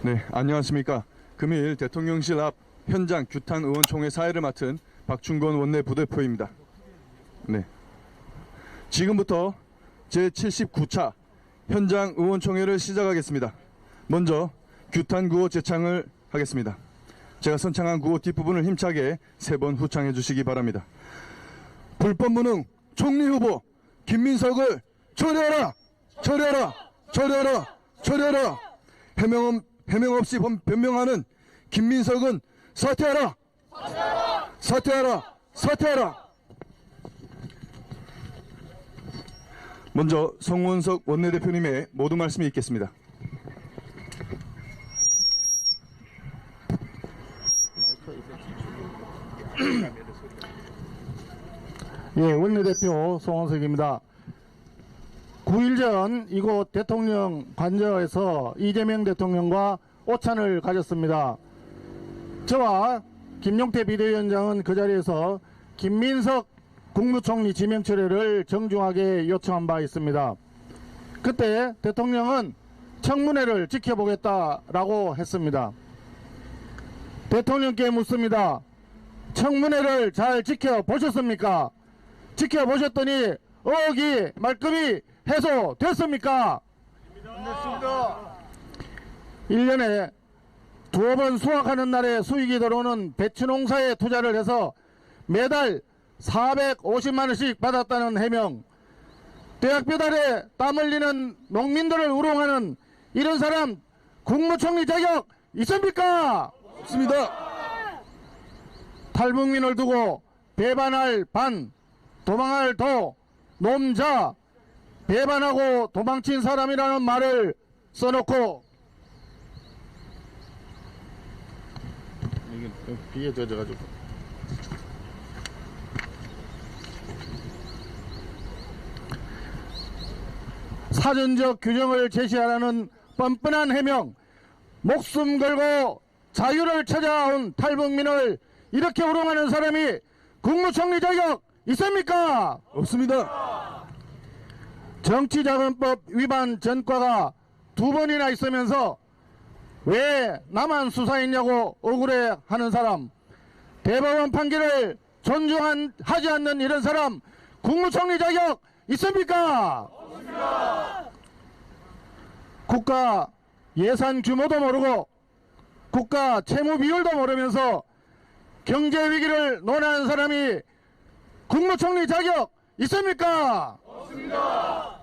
네, 안녕하십니까. 금일 대통령실 앞 현장 규탄 의원총회 사회를 맡은 박충건 원내 부대표입니다. 네, 지금부터 제79차 현장 의원총회를 시작하겠습니다. 먼저 규탄 구호 제창을 하겠습니다. 제가 선창한 구호 뒷부분을 힘차게 3번 후창해 주시기 바랍니다. 불법무능 총리 후보 김민석을 처리하라! 처리하라! 처리하라! 처리하라! 해명 없이 변명하는 김민석은 사퇴하라! 사퇴하라! 사퇴하라! 사퇴하라! 먼저 성원석 원내대표님의 모두 말씀이 있겠습니다. 예, 원내대표 송원석입니다. 9일 전 이곳 대통령 관저에서 이재명 대통령과 오찬을 가졌습니다. 저와 김용태 비대위원장은 그 자리에서 김민석 국무총리 지명 철회를 정중하게 요청한 바 있습니다. 그때 대통령은 청문회를 지켜보겠다라고 했습니다. 대통령께 묻습니다. 청문회를 잘 지켜보셨습니까? 지켜보셨더니 의혹이 말끔히 해소됐습니까? 됐습니다. 1년에 2번 수확하는 날에 수익이 들어오는 배추 농사에 투자를 해서 매달 450만원씩 받았다는 해명, 대학교 달에 땀 흘리는 농민들을 우롱하는 이런 사람 국무총리 자격 있습니까? 없습니다. 탈북민을 두고 배반할 반, 도망할 도, 놈자, 배반하고 도망친 사람이라는 말을 써놓고 이게 비에 젖어가지고 사전적 규정을 제시하라는 뻔뻔한 해명, 목숨 걸고 자유를 찾아온 탈북민을 이렇게 우롱하는 사람이 국무총리 자격 있습니까? 없습니다. 정치자금법 위반 전과가 2번이나 있으면서 왜 나만 수사했냐고 억울해하는 사람, 대법원 판결을 존중하지 않는 이런 사람 국무총리 자격 있습니까? 없습니다. 국가 예산 규모도 모르고 국가 채무 비율도 모르면서 경제 위기를 논하는 사람이 국무총리 자격 있습니까? 없습니다.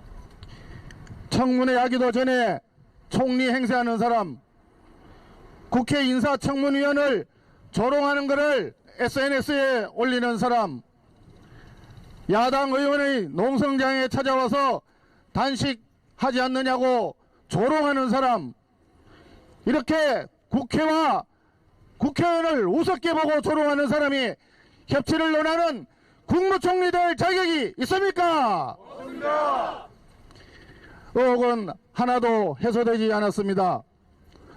청문회 하기도 전에 총리 행세하는 사람, 국회 인사청문위원을 조롱하는 것을 SNS에 올리는 사람, 야당 의원의 농성장에 찾아와서 단식하지 않느냐고 조롱하는 사람, 이렇게 국회와 국회의원을 우습게 보고 조롱하는 사람이 협치를 논하는 국무총리 될 자격이 있습니까? 없습니다. 의혹은 하나도 해소되지 않았습니다.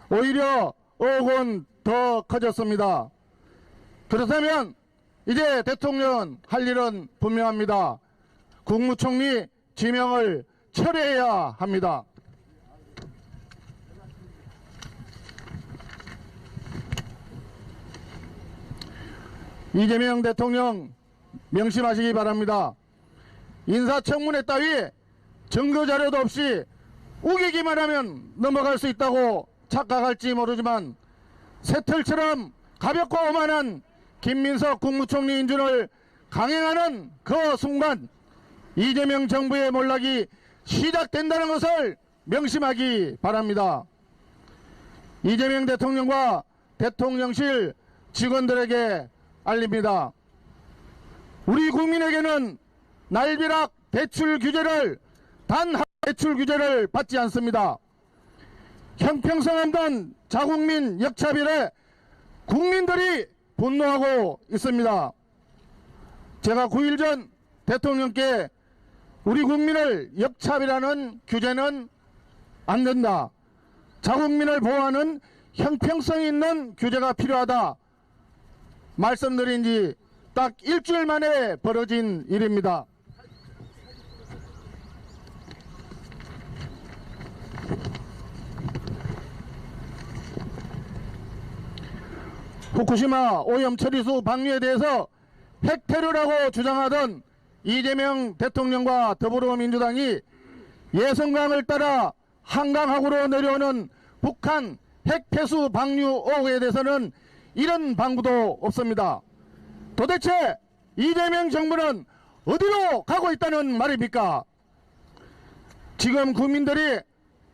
오히려 의혹은 더 커졌습니다. 그렇다면 이제 대통령은 할 일은 분명합니다. 국무총리 지명을 철회해야 합니다. 이재명 대통령 명심하시기 바랍니다. 인사청문회 따위 증거자료도 없이 우기기만 하면 넘어갈 수 있다고 착각할지 모르지만 새털처럼 가볍고 오만한 김민석 국무총리 인준을 강행하는 그 순간 이재명 정부의 몰락이 시작된다는 것을 명심하기 바랍니다. 이재명 대통령과 대통령실 직원들에게 알립니다. 우리 국민에게는 날벼락 대출 규제를 단 한 대출 규제를 받지 않습니다. 형평성 없는 자국민 역차별에 국민들이 분노하고 있습니다. 제가 9일 전 대통령께 우리 국민을 역차별하는 규제는 안 된다. 자국민을 보호하는 형평성 있는 규제가 필요하다. 말씀드린 지 딱 일주일 만에 벌어진 일입니다. 후쿠시마 오염 처리수 방류에 대해서 핵테러라고 주장하던 이재명 대통령과 더불어민주당이 예성강을 따라 한강하구로 내려오는 북한 핵폐수 방류 의혹에 대해서는 이런 방구도 없습니다. 도대체 이재명 정부는 어디로 가고 있다는 말입니까? 지금 국민들이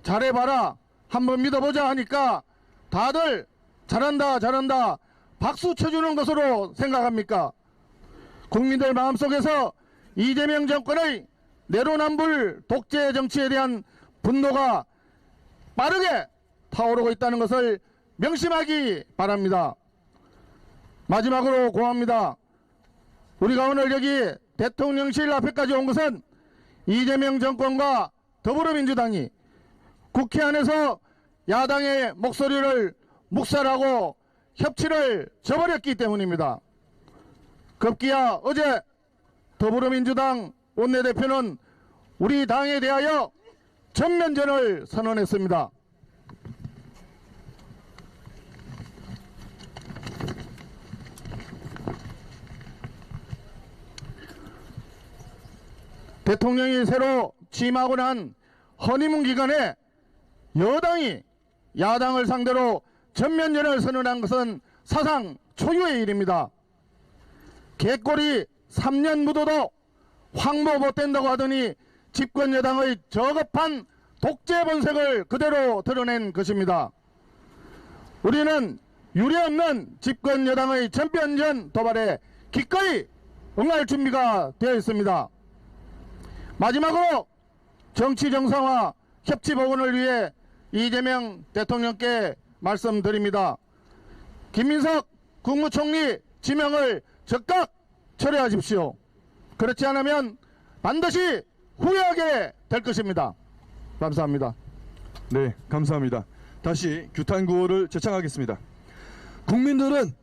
잘해봐라, 한번 믿어보자 하니까 다들 잘한다 잘한다 박수 쳐주는 것으로 생각합니까? 국민들 마음속에서 이재명 정권의 내로남불 독재 정치에 대한 분노가 빠르게 타오르고 있다는 것을 명심하기 바랍니다. 마지막으로 고합니다. 우리가 오늘 여기 대통령실 앞에까지 온 것은 이재명 정권과 더불어민주당이 국회 안에서 야당의 목소리를 묵살하고 협치를 저버렸기 때문입니다. 급기야 어제 더불어민주당 원내대표는 우리 당에 대하여 전면전을 선언했습니다. 대통령이 새로 취임하고 난 허니문 기간에 여당이 야당을 상대로 전면전을 선언한 것은 사상 초유의 일입니다. 개꼬리 3년 묻어도 황보 못된다고 하더니 집권 여당의 저급한 독재 본색을 그대로 드러낸 것입니다. 우리는 유례없는 집권 여당의 전면전 도발에 기꺼이 응할 준비가 되어 있습니다. 마지막으로 정치 정상화 협치 복원을 위해 이재명 대통령께 말씀드립니다. 김민석 국무총리 지명을 즉각 철회하십시오. 그렇지 않으면 반드시 후회하게 될 것입니다. 감사합니다. 네, 감사합니다. 다시 규탄 구호를 제창하겠습니다. 국민들은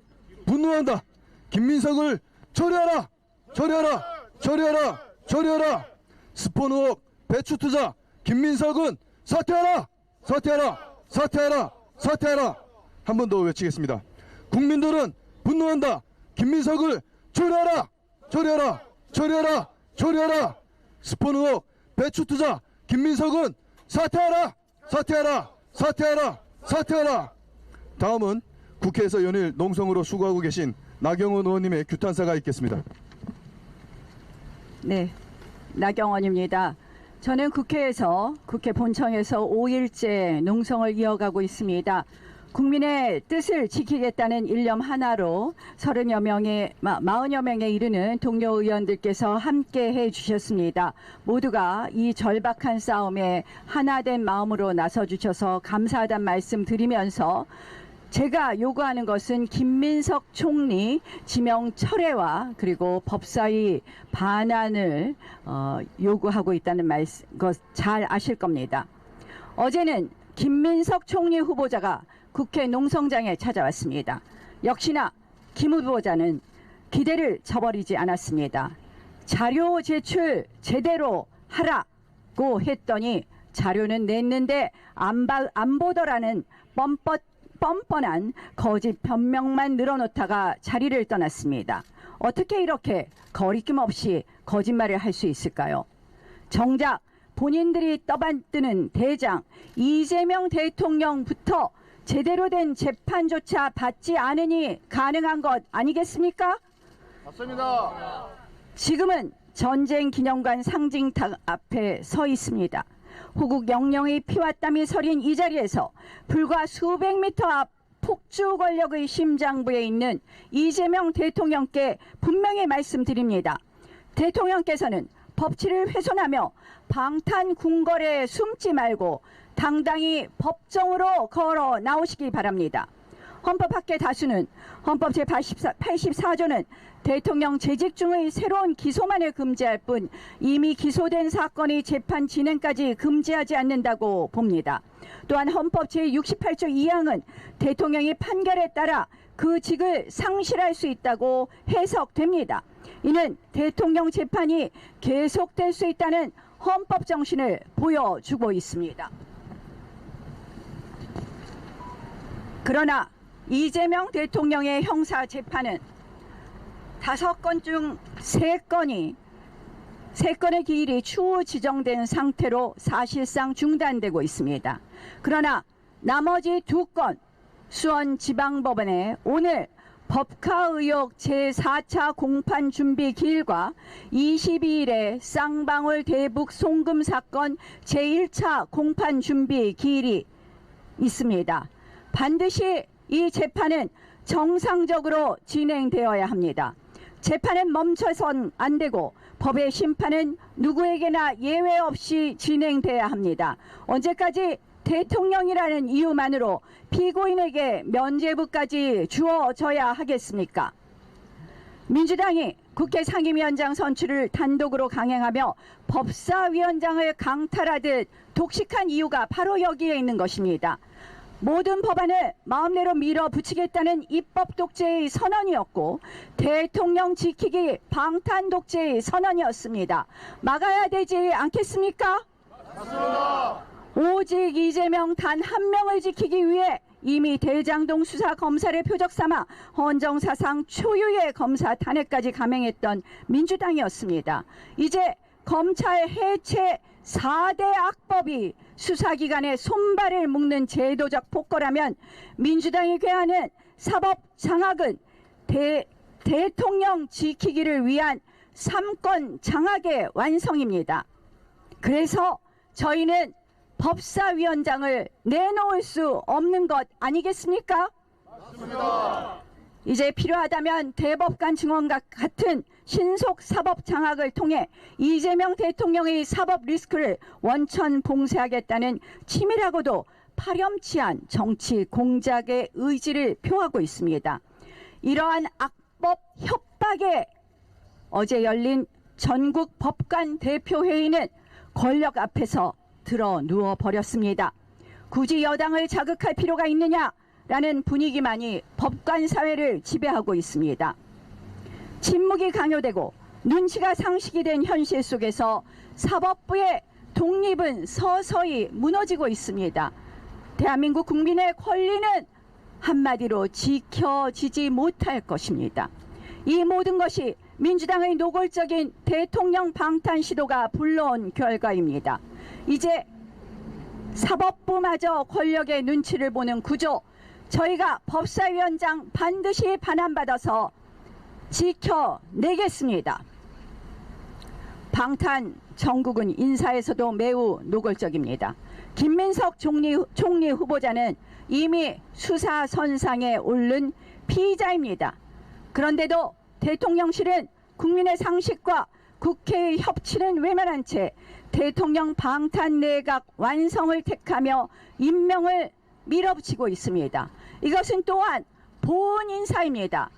분노한다. 김민석을 처리하라. 처리하라. 처리하라. 처리하라. 스폰 의혹 배추 투자 김민석은 사퇴하라. 사퇴하라. 사퇴하라. 사퇴하라. 한 번 더 외치겠습니다. 국민들은 분노한다. 김민석을 처리하라. 처리하라. 처리하라. 처리하라. 스폰 의혹 배추 투자 김민석은 사퇴하라. 사퇴하라. 사퇴하라. 사퇴하라. 다음은 국회에서 연일 농성으로 수고하고 계신 나경원 의원님의 규탄사가 있겠습니다. 네, 나경원입니다. 저는 국회 본청에서 5일째 농성을 이어가고 있습니다. 국민의 뜻을 지키겠다는 일념 하나로 40여 명에 이르는 동료 의원들께서 함께 해주셨습니다. 모두가 이 절박한 싸움에 하나된 마음으로 나서주셔서 감사하다는 말씀 드리면서 제가 요구하는 것은 김민석 총리 지명 철회와 그리고 법사위 반환을 요구하고 있다는 것 잘 아실 겁니다. 어제는 김민석 총리 후보자가 국회 농성장에 찾아왔습니다. 역시나 김 후보자는 기대를 저버리지 않았습니다. 자료 제출 제대로 하라고 했더니 자료는 냈는데 안 보더라는 뻔뻔한 거짓 변명만 늘어놓다가 자리를 떠났습니다. 어떻게 이렇게 거리낌 없이 거짓말을 할 수 있을까요? 정작 본인들이 떠받드는 대장 이재명 대통령부터 제대로 된 재판조차 받지 않으니 가능한 것 아니겠습니까? 맞습니다. 지금은 전쟁 기념관 상징탑 앞에 서 있습니다. 호국 영령의 피와 땀이 서린 이 자리에서 불과 수백 미터 앞 폭주 권력의 심장부에 있는 이재명 대통령께 분명히 말씀드립니다. 대통령께서는 법치를 훼손하며 방탄궁궐에 숨지 말고 당당히 법정으로 걸어 나오시기 바랍니다. 헌법학계 다수는 헌법 제84조는 대통령 재직 중의 새로운 기소만을 금지할 뿐 이미 기소된 사건의 재판 진행까지 금지하지 않는다고 봅니다. 또한 헌법 제68조 2항은 대통령이 판결에 따라 그 직을 상실할 수 있다고 해석됩니다. 이는 대통령 재판이 계속될 수 있다는 헌법 정신을 보여주고 있습니다. 그러나 이재명 대통령의 형사 재판은 5건 중 3건의 기일이 추후 지정된 상태로 사실상 중단되고 있습니다. 그러나 나머지 2건 수원지방법원에 오늘 법카 의혹 제4차 공판 준비 기일과 22일에 쌍방울 대북 송금 사건 제1차 공판 준비 기일이 있습니다. 반드시 이 재판은 정상적으로 진행되어야 합니다. 재판은 멈춰선 안 되고 법의 심판은 누구에게나 예외 없이 진행돼야 합니다. 언제까지 대통령이라는 이유만으로 피고인에게 면죄부까지 주어져야 하겠습니까? 민주당이 국회 상임위원장 선출을 단독으로 강행하며 법사위원장을 강탈하듯 독식한 이유가 바로 여기에 있는 것입니다. 모든 법안을 마음대로 밀어붙이겠다는 입법 독재의 선언이었고 대통령 지키기 방탄 독재의 선언이었습니다. 막아야 되지 않겠습니까? 맞습니다. 오직 이재명 단 한 명을 지키기 위해 이미 대장동 수사 검사를 표적 삼아 헌정사상 초유의 검사 탄핵까지 감행했던 민주당이었습니다. 이제 검찰 해체 4대 악법이 수사기관의 손발을 묶는 제도적 폭거라면 민주당이 괴하는 사법 장악은 대통령 지키기를 위한 3권 장악의 완성입니다. 그래서 저희는 법사위원장을 내놓을 수 없는 것 아니겠습니까? 맞습니다. 이제 필요하다면 대법관 증언과 같은 신속 사법 장악을 통해 이재명 대통령의 사법 리스크를 원천 봉쇄하겠다는 치밀하고도 파렴치한 정치 공작의 의지를 표하고 있습니다. 이러한 악법 협박에 어제 열린 전국 법관 대표회의는 권력 앞에서 들어 누워 버렸습니다. 굳이 여당을 자극할 필요가 있느냐라는 분위기만이 법관 사회를 지배하고 있습니다. 침묵이 강요되고 눈치가 상식이 된 현실 속에서 사법부의 독립은 서서히 무너지고 있습니다. 대한민국 국민의 권리는 한마디로 지켜지지 못할 것입니다. 이 모든 것이 민주당의 노골적인 대통령 방탄 시도가 불러온 결과입니다. 이제 사법부마저 권력의 눈치를 보는 구조, 저희가 법사위원장 반드시 반환받아서 지켜내겠습니다. 방탄 정국은 인사에서도 매우 노골적입니다. 김민석 총리 후보자는 이미 수사선상에 오른 피의자입니다. 그런데도 대통령실은 국민의 상식과 국회의 협치는 외면한 채 대통령 방탄 내각 완성을 택하며 임명을 밀어붙이고 있습니다. 이것은 또한 보은 인사입니다.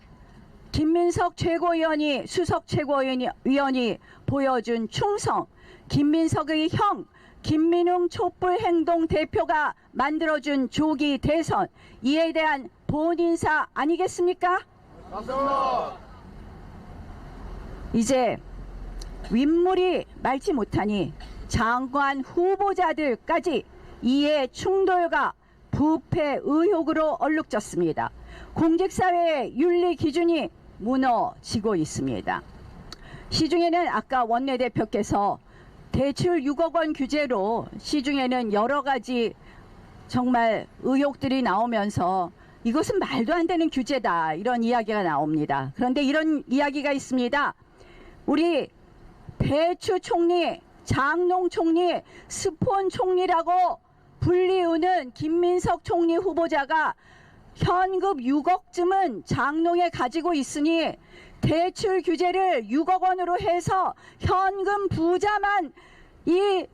김민석 최고위원이 수석 최고위원이 보여준 충성, 김민석의 형 김민웅 촛불 행동 대표가 만들어준 조기 대선, 이에 대한 보은 인사 아니겠습니까? 맞습니다. 이제 윗물이 맑지 못하니 장관 후보자들까지 이해 충돌과 부패 의혹으로 얼룩졌습니다. 공직사회의 윤리 기준이 무너지고 있습니다. 시중에는 아까 원내대표께서 대출 6억 원 규제로 시중에는 여러 가지 정말 의혹들이 나오면서 이것은 말도 안 되는 규제다, 이런 이야기가 나옵니다. 그런데 이런 이야기가 있습니다. 우리 배추 총리, 장농 총리, 스폰 총리라고 불리우는 김민석 총리 후보자가 현금 6억쯤은 장농에 가지고 있으니 대출 규제를 6억 원으로 해서 현금 부자만 이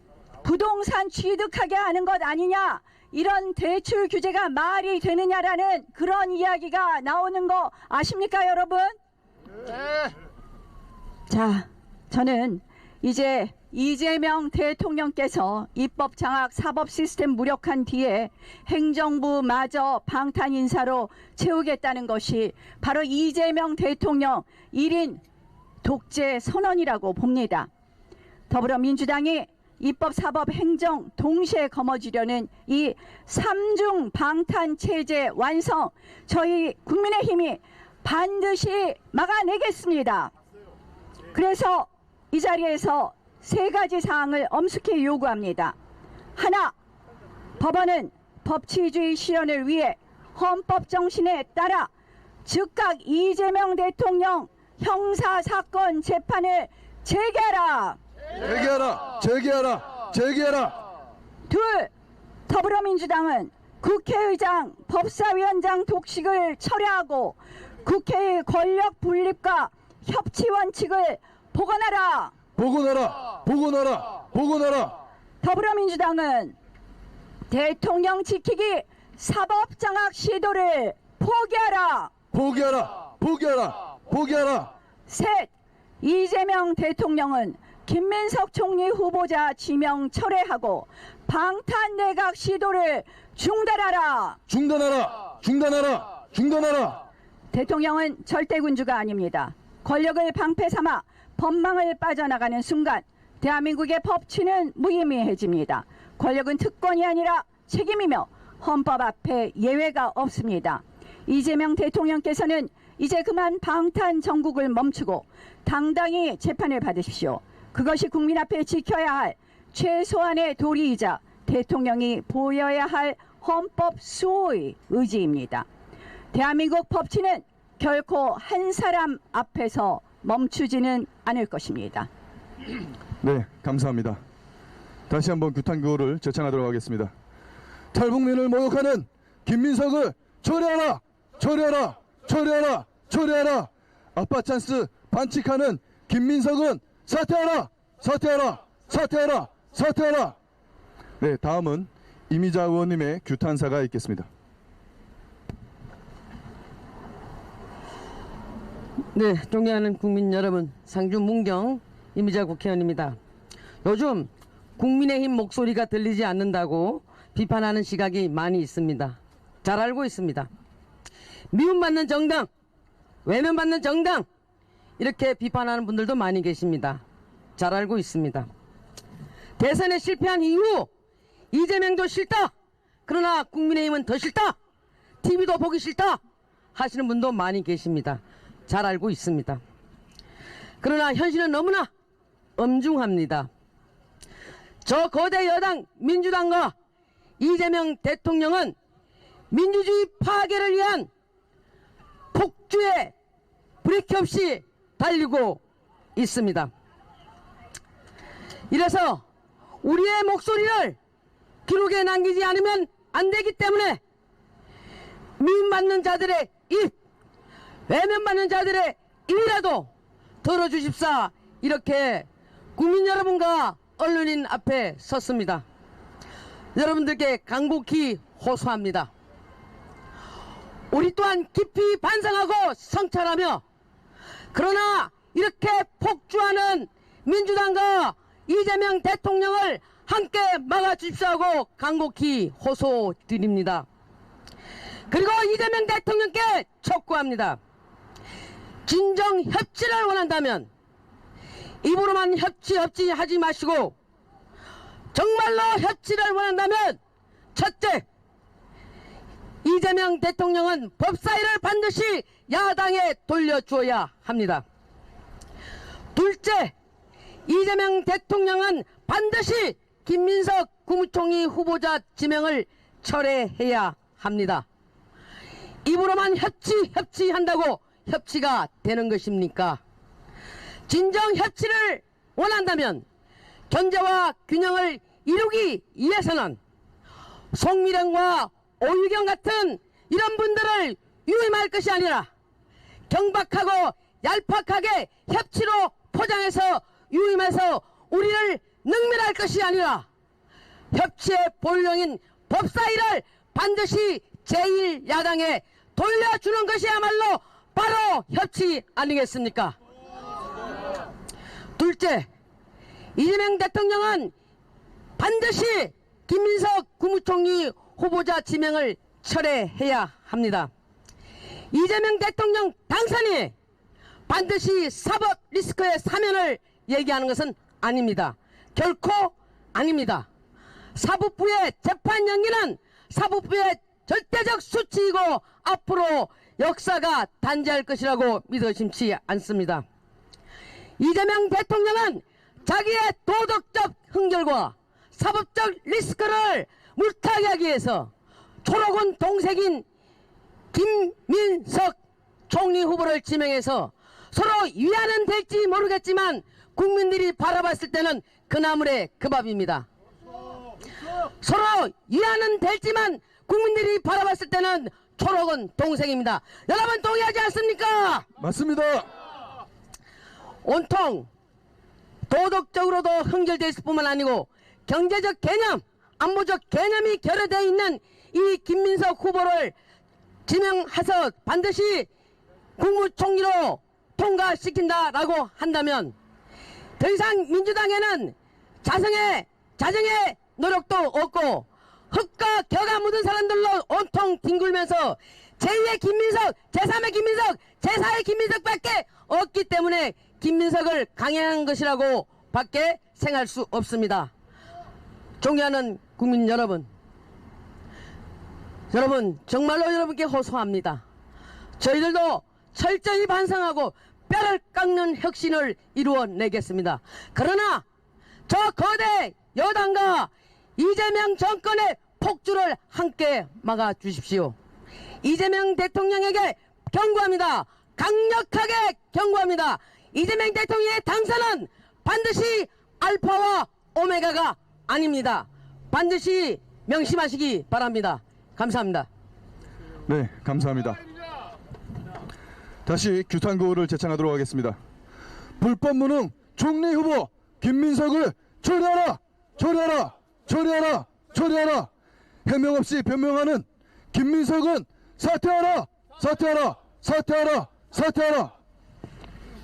부동산 취득하게 하는 것 아니냐, 이런 대출 규제가 말이 되느냐라는 그런 이야기가 나오는 거 아십니까, 여러분? 네. 자, 저는 이제 이재명 대통령께서 입법 장악 사법 시스템 무력한 뒤에 행정부마저 방탄 인사로 채우겠다는 것이 바로 이재명 대통령 1인 독재 선언이라고 봅니다. 더불어민주당이 입법, 사법, 행정 동시에 거머쥐려는 이 삼중 방탄 체제 완성, 저희 국민의힘이 반드시 막아내겠습니다. 그래서 이 자리에서 세 가지 사항을 엄숙히 요구합니다. 하나, 법원은 법치주의 실현을 위해 헌법 정신에 따라 즉각 이재명 대통령 형사사건 재판을 재개하라. 재개하라. 둘, 더불어민주당은 국회의장, 법사위원장 독식을 철회하고 국회의 권력 분립과 협치 원칙을 복원하라. 복원하라. 더불어민주당은 대통령 지키기 사법장악 시도를 포기하라. 셋, 이재명 대통령은 김민석 총리 후보자 지명 철회하고 방탄 내각 시도를 중단하라. 대통령은 절대 군주가 아닙니다. 권력을 방패 삼아 법망을 빠져나가는 순간 대한민국의 법치는 무의미해집니다. 권력은 특권이 아니라 책임이며 헌법 앞에 예외가 없습니다. 이재명 대통령께서는 이제 그만 방탄 정국을 멈추고 당당히 재판을 받으십시오. 그것이 국민 앞에 지켜야 할 최소한의 도리이자 대통령이 보여야 할 헌법 수호의 의지입니다. 대한민국 법치는 결코 한 사람 앞에서 멈추지는 않을 것입니다. 네, 감사합니다. 다시 한번 규탄구호를 제창하도록 하겠습니다. 탈북민을 모욕하는 김민석을 처리하라. 아빠 찬스 반칙하는 김민석은 사퇴하라. 네, 다음은 이미자 의원님의 규탄사가 있겠습니다. 네, 존경하는 국민 여러분, 상주 문경 이미자 국회의원입니다. 요즘 국민의힘 목소리가 들리지 않는다고 비판하는 시각이 많이 있습니다. 잘 알고 있습니다. 미움받는 정당, 외면받는 정당, 이렇게 비판하는 분들도 많이 계십니다. 잘 알고 있습니다. 대선에 실패한 이후 이재명도 싫다, 그러나 국민의힘은 더 싫다, TV도 보기 싫다 하시는 분도 많이 계십니다. 잘 알고 있습니다. 그러나 현실은 너무나 엄중합니다. 저 거대 여당 민주당과 이재명 대통령은 민주주의 파괴를 위한 폭주에 브레이크 없이 달리고 있습니다. 이래서 우리의 목소리를 기록에 남기지 않으면 안 되기 때문에 미움받는 자들의 입, 외면받는 자들의 입이라도 들어주십사, 이렇게 국민 여러분과 언론인 앞에 섰습니다. 여러분들께 간곡히 호소합니다. 우리 또한 깊이 반성하고 성찰하며, 그러나 이렇게 폭주하는 민주당과 이재명 대통령을 함께 막아주십시오 하고 간곡히 호소드립니다. 그리고 이재명 대통령께 촉구합니다. 진정 협치를 원한다면 입으로만 협치 하지 마시고, 정말로 협치를 원한다면 첫째, 이재명 대통령은 법사위를 반드시 야당에 돌려주어야 합니다. 둘째, 이재명 대통령은 반드시 김민석 국무총리 후보자 지명을 철회해야 합니다. 입으로만 협치한다고 협치가 되는 것입니까? 진정 협치를 원한다면 견제와 균형을 이루기 위해서는 송미령과 오유경 같은 이런 분들을 유임할 것이 아니라 경박하고 얄팍하게 협치로 포장해서 유임해서 우리를 능멸할 것이 아니라 협치의 본령인 법사위를 반드시 제1야당에 돌려주는 것이야말로 바로 협치 아니겠습니까? 둘째, 이재명 대통령은 반드시 김민석 국무총리 후보자 지명을 철회해야 합니다. 이재명 대통령 당선이 반드시 사법 리스크의 사면을 얘기하는 것은 아닙니다. 결코 아닙니다. 사법부의 재판 연기는 사법부의 절대적 수치이고 앞으로 역사가 단죄할 것이라고 믿어 심지 않습니다. 이재명 대통령은 자기의 도덕적 흥결과 사법적 리스크를 물타기 하기 위해서 초록은 동생인 김민석 총리 후보를 지명해서 서로 위안은 될지 모르겠지만 국민들이 바라봤을 때는 그 나물의 그 밥입니다. 서로 위안은 될지만 국민들이 바라봤을 때는 초록은 동생입니다. 여러분 동의하지 않습니까? 맞습니다. 온통 도덕적으로도 흥결될 뿐만 아니고 경제적 개념, 안보적 개념이 결여되어 있는 이 김민석 후보를 지명해서 반드시 국무총리로 통과시킨다라고 한다면 더 이상 민주당에는 자정의 노력도 없고 흙과 겨가 묻은 사람들로 온통 뒹굴면서 제2의 김민석, 제3의 김민석, 제4의 김민석밖에 없기 때문에 김민석을 강행한 것이라고 밖에 생각할 수 없습니다. 존경하는 국민 여러분, 정말로 여러분께 호소합니다. 저희들도 철저히 반성하고 뼈를 깎는 혁신을 이루어내겠습니다. 그러나 저 거대 여당과 이재명 정권의 폭주를 함께 막아주십시오. 이재명 대통령에게 경고합니다. 강력하게 경고합니다. 이재명 대통령의 당선은 반드시 알파와 오메가가 아닙니다. 반드시 명심하시기 바랍니다. 감사합니다. 네, 감사합니다. 다시 규탄구를 제창하도록 하겠습니다. 불법 무능 총리 후보 김민석을 처리하라! 처리하라! 처리하라! 처리하라! 해명 없이 변명하는 김민석은 사퇴하라! 사퇴하라! 사퇴하라! 사퇴하라!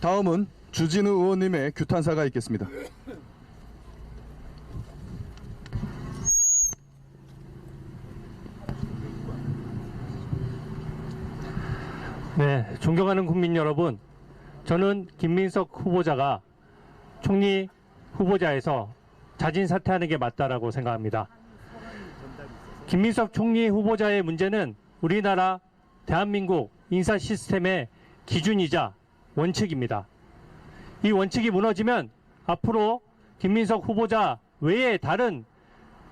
다음은 주진우 의원님의 규탄사가 있겠습니다. 네, 존경하는 국민 여러분, 저는 김민석 후보자가 총리 후보자에서 자진 사퇴하는 게 맞다라고 생각합니다. 김민석 총리 후보자의 문제는 우리나라 대한민국 인사 시스템의 기준이자 원칙입니다. 이 원칙이 무너지면 앞으로 김민석 후보자 외에 다른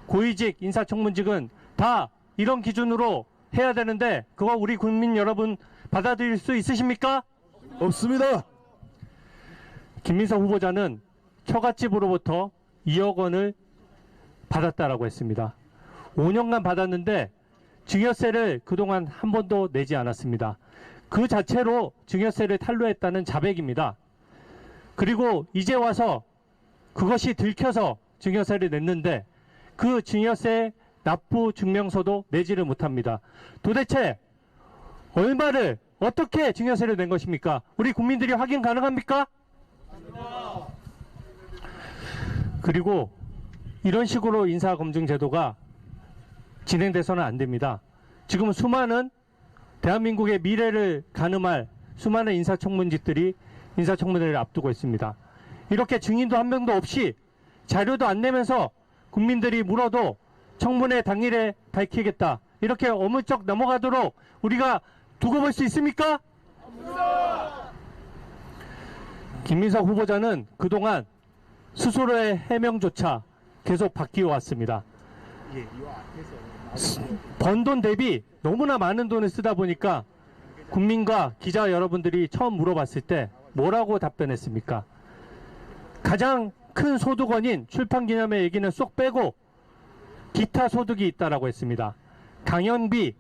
고위직 인사청문직은 다 이런 기준으로 해야 되는데 그거 우리 국민 여러분 받아들일 수 있으십니까? 없습니다. 김민석 후보자는 처갓집으로부터 2억 원을 받았다라고 했습니다. 5년간 받았는데 증여세를 그동안 한 번도 내지 않았습니다. 그 자체로 증여세를 탈루했다는 자백입니다. 그리고 이제 와서 그것이 들켜서 증여세를 냈는데 그 증여세 납부 증명서도 내지를 못합니다. 도대체 얼마를 어떻게 증여세를 낸 것입니까? 우리 국민들이 확인 가능합니까? 그리고 이런 식으로 인사검증 제도가 진행돼서는 안 됩니다. 지금 수많은 대한민국의 미래를 가늠할 수많은 인사청문직들이 인사청문회를 앞두고 있습니다. 이렇게 증인도 한 명도 없이 자료도 안 내면서 국민들이 물어도 청문회 당일에 밝히겠다. 이렇게 어물쩍 넘어가도록 우리가 두고 볼 수 있습니까? 김민석 후보자는 그동안 스스로의 해명조차 계속 바뀌어 왔습니다. 번 돈 대비 너무나 많은 돈을 쓰다 보니까 국민과 기자 여러분들이 처음 물어봤을 때 뭐라고 답변했습니까? 가장 큰 소득원인 출판기념회 얘기는 쏙 빼고 기타 소득이 있다라고 했습니다. 강연비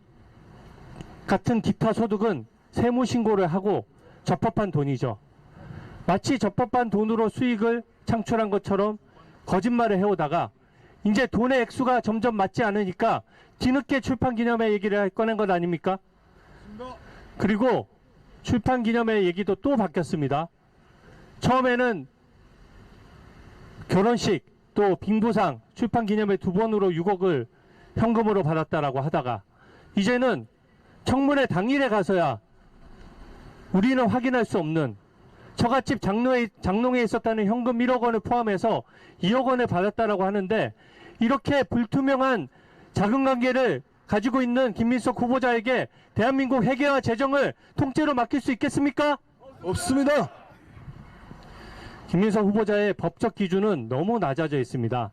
같은 기타 소득은 세무신고를 하고 적법한 돈이죠. 마치 적법한 돈으로 수익을 창출한 것처럼 거짓말을 해오다가 이제 돈의 액수가 점점 맞지 않으니까 뒤늦게 출판기념회 얘기를 꺼낸 것 아닙니까? 그리고 출판기념회 얘기도 또 바뀌었습니다. 처음에는 결혼식 또 빙부상 출판기념회 2번으로 6억을 현금으로 받았다라고 하다가 이제는 청문회 당일에 가서야 우리는 확인할 수 없는 처갓집 장롱에 있었다는 현금 1억 원을 포함해서 2억 원을 받았다라고 하는데 이렇게 불투명한 자금관계를 가지고 있는 김민석 후보자에게 대한민국 회계와 재정을 통째로 맡길 수 있겠습니까? 없습니다. 김민석 후보자의 법적 기준은 너무 낮아져 있습니다.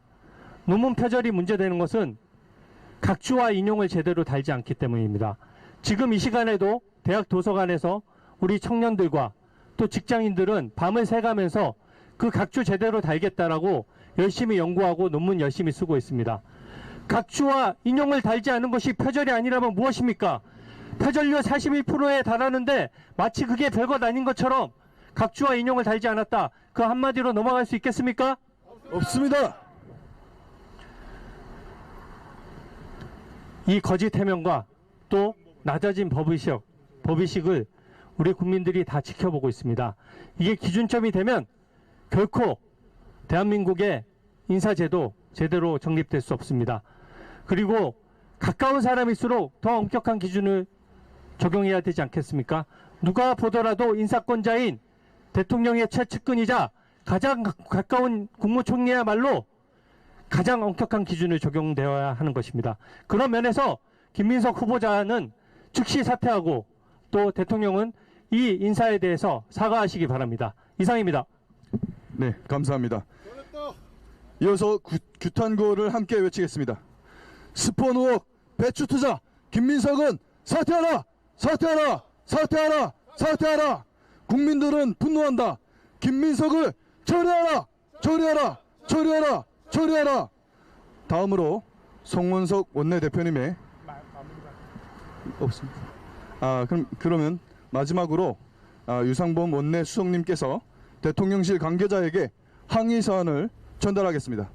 논문 표절이 문제되는 것은 각주와 인용을 제대로 달지 않기 때문입니다. 지금 이 시간에도 대학 도서관에서 우리 청년들과 또 직장인들은 밤을 새가면서 그 각주 제대로 달겠다라고 열심히 연구하고 논문 열심히 쓰고 있습니다. 각주와 인용을 달지 않은 것이 표절이 아니라면 무엇입니까? 표절률 41%에 달하는데 마치 그게 별것 아닌 것처럼 각주와 인용을 달지 않았다. 그 한마디로 넘어갈 수 있겠습니까? 없습니다. 이 거짓 해명과 또 낮아진 법의식을 우리 국민들이 다 지켜보고 있습니다. 이게 기준점이 되면 결코 대한민국의 인사제도 제대로 정립될 수 없습니다. 그리고 가까운 사람일수록 더 엄격한 기준을 적용해야 되지 않겠습니까? 누가 보더라도 인사권자인 대통령의 최측근이자 가장 가까운 국무총리야말로 가장 엄격한 기준을 적용되어야 하는 것입니다. 그런 면에서 김민석 후보자는 즉시 사퇴하고 또 대통령은 이 인사에 대해서 사과하시기 바랍니다. 이상입니다. 네, 감사합니다. 이어서 규탄구호를 함께 외치겠습니다. 스폰 의혹 배추 투자 김민석은 사퇴하라! 사퇴하라! 사퇴하라! 사퇴하라! 국민들은 분노한다. 김민석을 처리하라! 처리하라! 처리하라! 처리하라! 다음으로 송원석 원내대표님의 없습니다. 그러면 마지막으로 유상범 원내수석님께서 대통령실 관계자에게 항의 사안을 전달하겠습니다.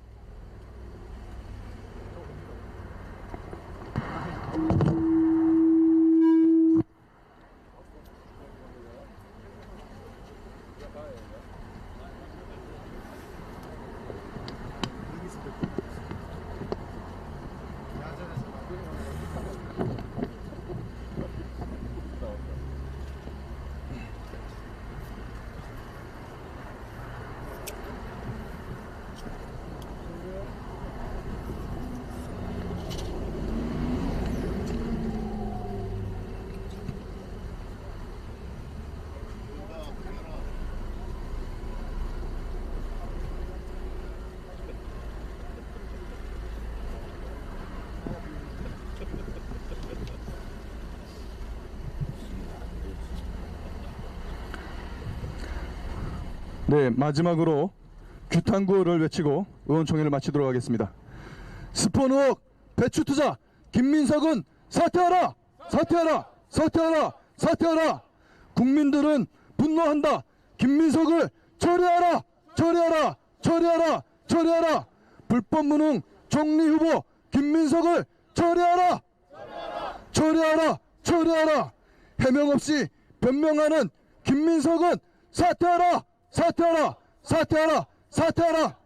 네, 마지막으로 규탄구호를 외치고 의원총회를 마치도록 하겠습니다. 스폰 의혹 배추 투자 김민석은 사퇴하라! 사퇴하라! 사퇴하라! 사퇴하라! 국민들은 분노한다. 김민석을 처리하라! 처리하라! 처리하라! 처리하라! 불법 무능 총리 후보 김민석을 처리하라! 처리하라! 처리하라! 해명 없이 변명하는 김민석은 사퇴하라! 사퇴하라! 사퇴하라! 사퇴하라!